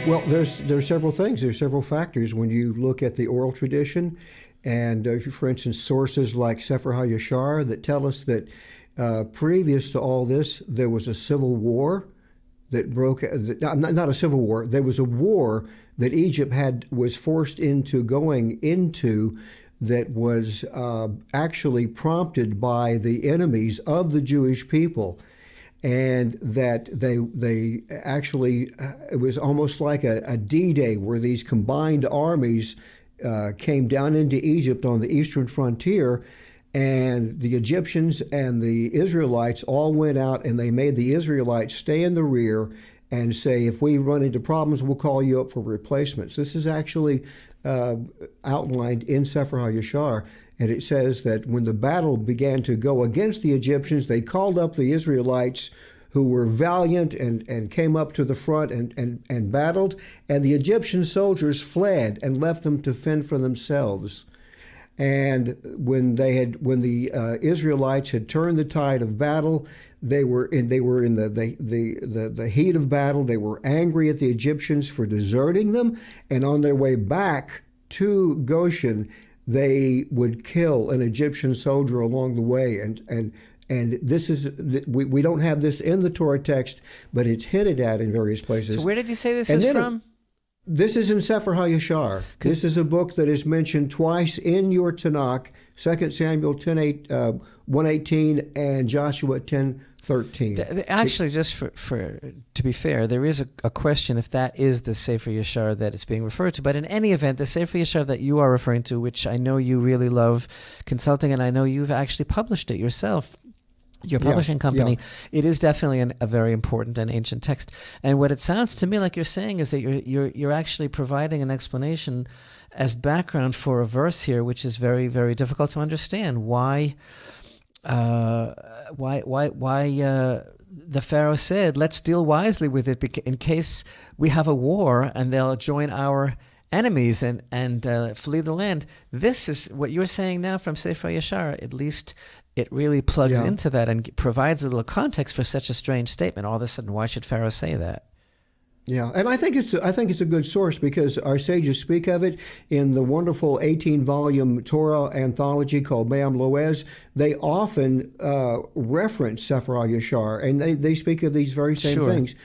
Well, there's several things. There's several factors when you look at the oral tradition, and for instance, sources like Sefer HaYashar that tell us that previous to all this, there was a civil war that broke. Not a civil war. There was a war that Egypt was forced into going into, that was actually prompted by the enemies of the Jewish people. And that they actually, it was almost like a D-Day where these combined armies came down into Egypt on the eastern frontier, and the Egyptians and the Israelites all went out and they made the Israelites stay in the rear and say, if we run into problems, we'll call you up for replacements. This is actually outlined in Sefer HaYashar. And it says that when the battle began to go against the Egyptians, they called up the Israelites who were valiant and came up to the front and battled. And the Egyptian soldiers fled and left them to fend for themselves. And when the Israelites had turned the tide of battle, they were in the heat of battle. They were angry at the Egyptians for deserting them, and on their way back to Goshen, they would kill an Egyptian soldier along the way. And this is, we don't have this in the Torah text, but it's hinted at in various places. So where did you say this is from? This is in Sefer HaYashar. This is a book that is mentioned twice in your Tanakh, 2 Samuel 1:18 and Joshua 10:13. Actually, just for to be fair, there is a question if that is the Sefer Yashar that it's being referred to. But in any event, the Sefer Yashar that you are referring to, which I know you really love consulting, and I know you've actually published it yourself, your publishing company, it is definitely a very important and ancient text. And what it sounds to me like you're saying is that you're actually providing an explanation as background for a verse here, which is very, very difficult to understand. Why the Pharaoh said, "Let's deal wisely with it, in case we have a war and they'll join our enemies and flee the land." This is what you're saying now from Sefer Yashar. At least it really plugs into that and provides a little context for such a strange statement. All of a sudden, why should Pharaoh say that? Yeah, and I think it's a good source because our sages speak of it in the wonderful 18-volume Torah anthology called Me'am Loez. They often reference Sefer HaYashar, and they speak of these very same things.